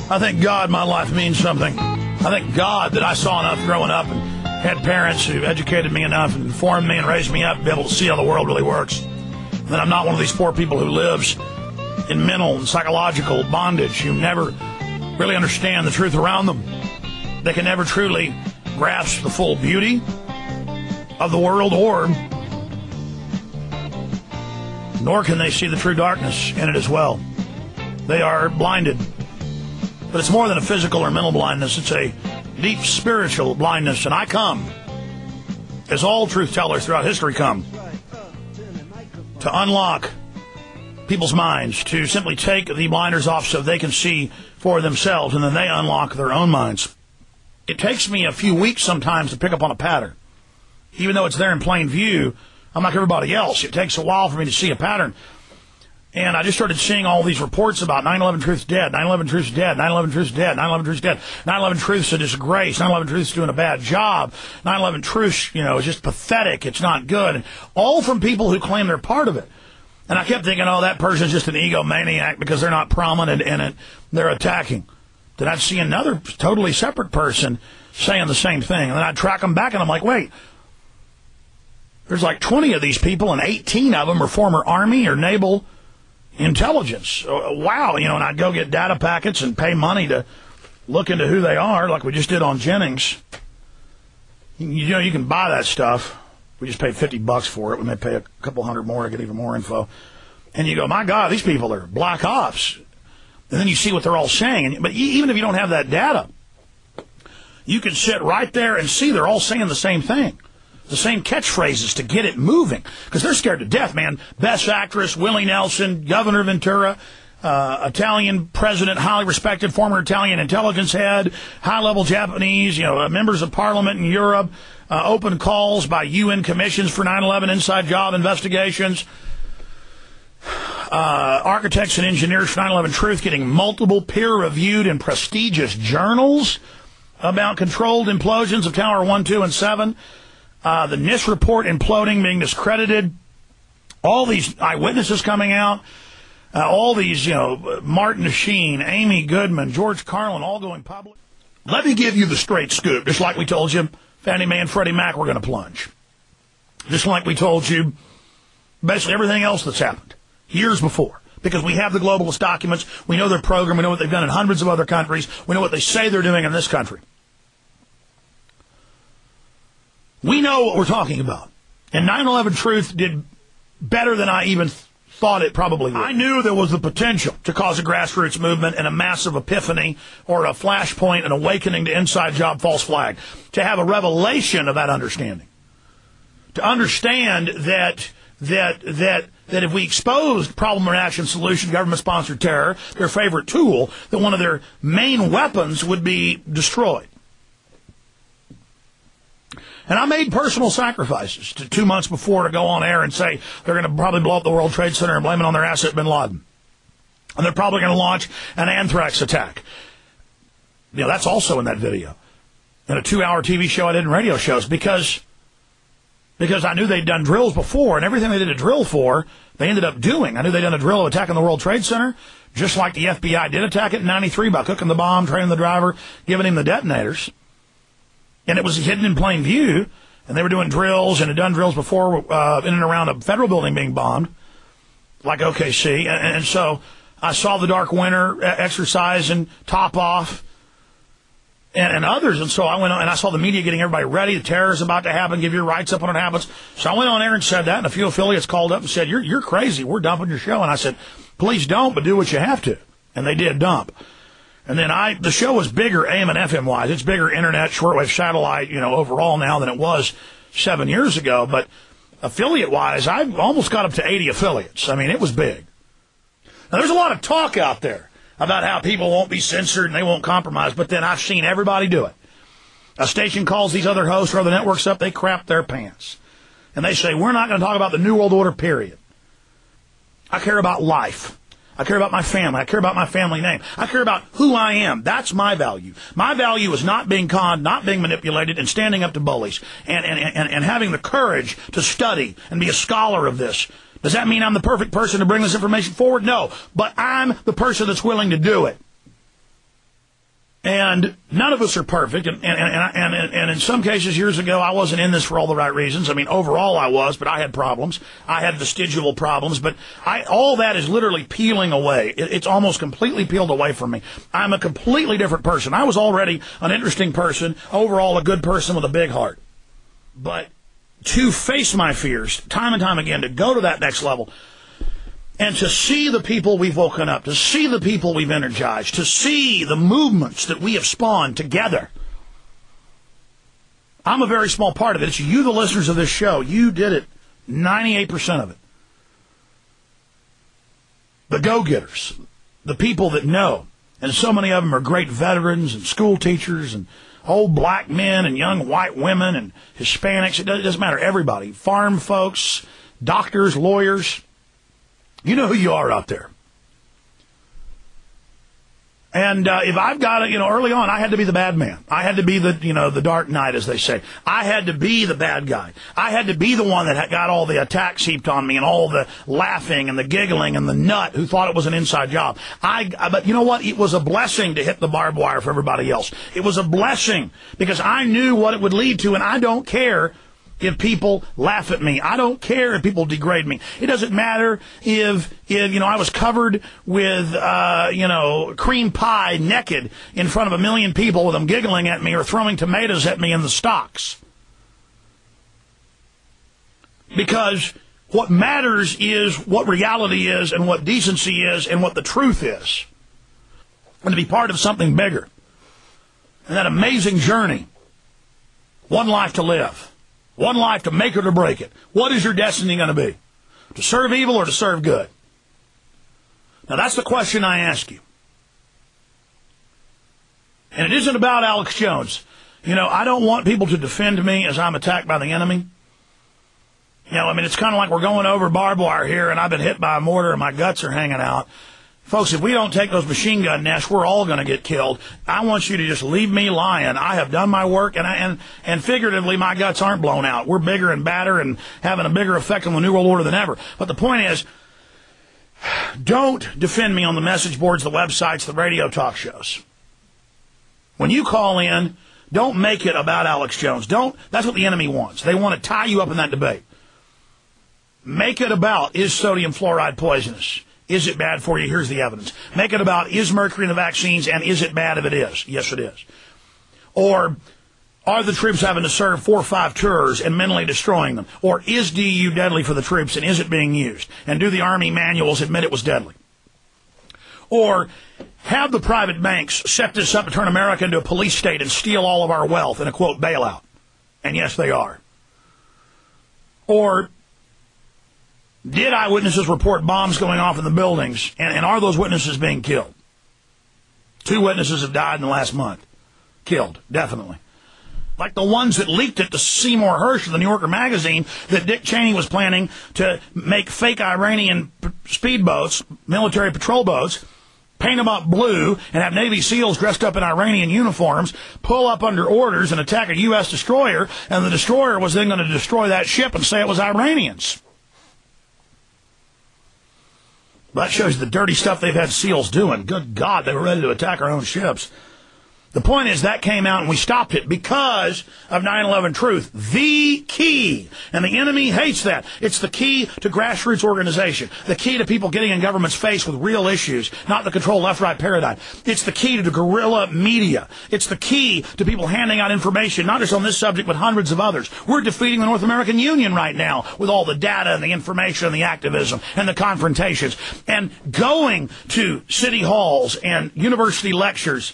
I thank God my life means something. I thank God that I saw enough growing up and had parents who educated me enough and informed me and raised me up to be able to see how the world really works. And that I'm not one of these poor people who lives in mental and psychological bondage, who never really understand the truth around them. They can never truly grasp the full beauty of the world, nor can they see the true darkness in it as well. They are blinded. But it's more than a physical or mental blindness. It's a deep spiritual blindness. And I come, as all truth tellers throughout history come, to unlock people's minds, to simply take the blinders off so they can see for themselves, and then they unlock their own minds. It takes me a few weeks sometimes to pick up on a pattern. Even though it's there in plain view, I'm like everybody else. It takes a while for me to see a pattern. And I just started seeing all these reports about 9/11 Truth's dead, 9/11 Truth's dead, 9/11 Truth's dead, 9/11 Truth's dead, 9/11 Truth's a disgrace, 9/11 Truth's doing a bad job, 9/11 Truth, is just pathetic, it's not good. And all from people who claim they're part of it. And I kept thinking, oh, that person's just an egomaniac because they're not prominent in it, they're attacking. Then I'd see another totally separate person saying the same thing. And then I'd track them back, and I'm like, wait, there's like 20 of these people, and 18 of them are former Army or Naval intelligence. Wow, and I'd go get data packets and pay money to look into who they are, like we just did on Jennings. You can buy that stuff. We just paid $50 for it. We may pay a couple hundred more to get even more info. And you go, my God, these people are black ops. And then you see what they're all saying. But even if you don't have that data, you can sit right there and see they're all saying the same thing. The same catchphrases to get it moving. Because they're scared to death, man. Best actress, Willie Nelson, Governor Ventura, Italian president, highly respected, former Italian intelligence head, high-level Japanese, members of parliament in Europe, open calls by UN commissions for 9/11 inside job investigations, architects and engineers for 9/11 Truth getting multiple peer-reviewed and prestigious journals about controlled implosions of Tower 1, 2, and 7, the NIST report imploding, being discredited, all these eyewitnesses coming out, all these, Martin Sheen, Amy Goodman, George Carlin, all going public. Let me give you the straight scoop. Just like we told you, Fannie Mae and Freddie Mac were going to plunge. Just like we told you, basically everything else that's happened years before. Because we have the globalist documents. We know their program. We know what they've done in hundreds of other countries. We know what they say they're doing in this country. We know what we're talking about. And 9/11 Truth did better than I even thought it probably would. I knew there was the potential to cause a grassroots movement and a massive epiphany or a flashpoint, an awakening to inside job false flag, to have a revelation of that understanding. To understand that if we exposed problem, reaction, solution, government-sponsored terror, their favorite tool, that one of their main weapons would be destroyed. And I made personal sacrifices 2 months before to go on air and say they're going to probably blow up the World Trade Center and blame it on their asset, bin Laden. And they're probably going to launch an anthrax attack. That's also in that video. In a 2-hour TV show I did in radio shows because I knew they'd done drills before, and everything they did a drill for, they ended up doing. I knew they'd done a drill of attacking the World Trade Center, just like the FBI did attack it in 93 by cooking the bomb, training the driver, giving him the detonators. And it was hidden in plain view, and they were doing drills and had done drills before in and around a federal building being bombed, like OKC. And so I saw the Dark Winter exercise and Top Off and others. And so I went on, and I saw the media getting everybody ready. The terror is about to happen. Give your rights up when it happens. So I went on air and said that, and a few affiliates called up and said, you're crazy. We're dumping your show. And I said, please don't, but do what you have to. And they did dump. And then the show was bigger AM and FM wise. It's bigger internet, shortwave, satellite, overall now than it was 7 years ago. But affiliate wise, I almost got up to 80 affiliates. I mean, it was big. Now, there's a lot of talk out there about how people won't be censored and they won't compromise. But then I've seen everybody do it. A station calls these other hosts or other networks up, they crap their pants. And they say, we're not going to talk about the New World Order, period. I care about life. I care about my family. I care about my family name. I care about who I am. That's my value. My value is not being conned, not being manipulated, and standing up to bullies, and having the courage to study and be a scholar of this. Does that mean I'm the perfect person to bring this information forward? No. But I'm the person that's willing to do it. And none of us are perfect. And in some cases years ago, I wasn't in this for all the right reasons. I mean, overall I was, but I had problems. I had vestigial problems. But all that is literally peeling away. It's almost completely peeled away from me. I'm a completely different person. I was already an interesting person, overall a good person with a big heart. But to face my fears time and time again, to go to that next level, and to see the people we've woken up, to see the people we've energized, to see the movements that we have spawned together. I'm a very small part of it. It's you, the listeners of this show. You did it, 98% of it. The go-getters, the people that know, and so many of them are great veterans and school teachers and old black men and young white women and Hispanics. It doesn't matter. Everybody, farm folks, doctors, lawyers. You know who you are out there. And if I've got it, early on, I had to be the bad man. I had to be the dark knight, as they say. I had to be the bad guy. I had to be the one that got all the attacks heaped on me and all the laughing and the giggling and the nut who thought it was an inside job. But you know what? It was a blessing to hit the barbed wire for everybody else. It was a blessing because I knew what it would lead to, and I don't care if people laugh at me. I don't care if people degrade me. It doesn't matter if I was covered with, cream pie naked in front of 1 million people with them giggling at me or throwing tomatoes at me in the stocks. Because what matters is what reality is and what decency is and what the truth is. And to be part of something bigger. And that amazing journey. One life to live. One life to make or to break it. What is your destiny going to be? To serve evil or to serve good? Now that's the question I ask you. And it isn't about Alex Jones. I don't want people to defend me as I'm attacked by the enemy. It's kind of like we're going over barbed wire here and I've been hit by a mortar and my guts are hanging out. Folks, if we don't take those machine gun nests, we're all going to get killed. I want you to just leave me lying. I have done my work, and figuratively, my guts aren't blown out. We're bigger and badder and having a bigger effect on the New World Order than ever. But the point is, don't defend me on the message boards, the websites, the radio talk shows. When you call in, don't make it about Alex Jones. That's what the enemy wants. They want to tie you up in that debate. Make it about, is sodium fluoride poisonous? Is it bad for you? Here's the evidence. Make it about, is mercury in the vaccines, and is it bad if it is? Yes, it is. Or, are the troops having to serve 4 or 5 tours and mentally destroying them? Or is DU deadly for the troops, and is it being used? And do the Army manuals admit it was deadly? Or, have the private banks set this up to turn America into a police state and steal all of our wealth in a, quote, bailout? And yes, they are. Or, did eyewitnesses report bombs going off in the buildings, and are those witnesses being killed? 2 witnesses have died in the last month. Killed, definitely. Like the ones that leaked it to Seymour Hersh of the New Yorker magazine that Dick Cheney was planning to make fake Iranian speedboats, military patrol boats, paint them up blue, and have Navy SEALs dressed up in Iranian uniforms, pull up under orders and attack a U.S. destroyer, and the destroyer was then going to destroy that ship and say it was Iranians. That shows you the dirty stuff they've had SEALs doing. Good God, they were ready to attack our own ships. The point is that came out and we stopped it because of 9/11 Truth. The key. And the enemy hates that. It's the key to grassroots organization. The key to people getting in government's face with real issues, not the control left-right paradigm. It's the key to guerrilla media. It's the key to people handing out information, not just on this subject, but hundreds of others. We're defeating the North American Union right now with all the data and the information and the activism and the confrontations. And going to city halls and university lectures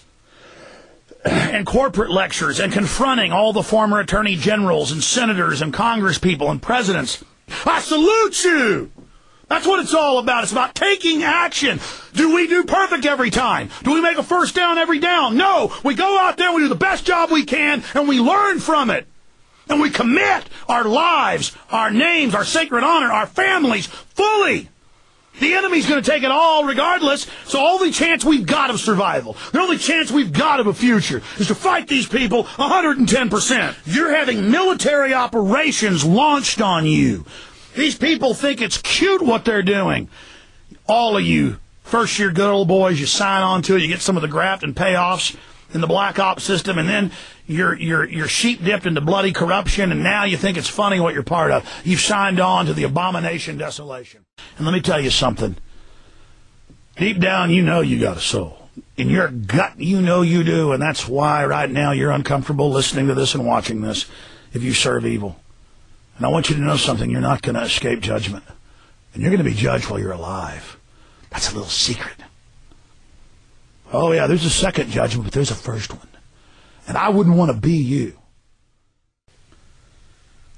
and corporate lectures and confronting all the former attorney generals and senators and congresspeople and presidents. I salute you! That's what it's all about. It's about taking action. Do we do perfect every time? Do we make a first down every down? No. We go out there, we do the best job we can, and we learn from it. And we commit our lives, our names, our sacred honor, our families fully. The enemy's going to take it all regardless, so all the chance we've got of survival, the only chance we've got of a future, is to fight these people 110%. You're having military operations launched on you. These people think it's cute what they're doing. All of you first-year good old boys, you sign on to it, you get some of the graft and payoffs, in the black ops system, and then you're sheep dipped into bloody corruption, and now you think it's funny what you're part of. You've signed on to the abomination desolation. And let me tell you something. Deep down, you know you got a soul. In your gut, you know you do, and that's why right now you're uncomfortable listening to this and watching this if you serve evil. And I want you to know something. You're not going to escape judgment. And you're going to be judged while you're alive. That's a little secret. Oh, yeah, there's a second judgment, but there's a first one. And I wouldn't want to be you.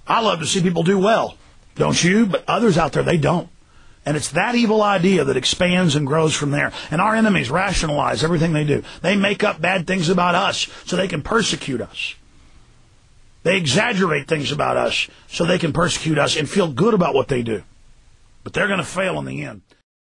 I love to see people do well. Don't you? But others out there, they don't. And it's that evil idea that expands and grows from there. And our enemies rationalize everything they do. They make up bad things about us so they can persecute us. They exaggerate things about us so they can persecute us and feel good about what they do. But they're going to fail in the end.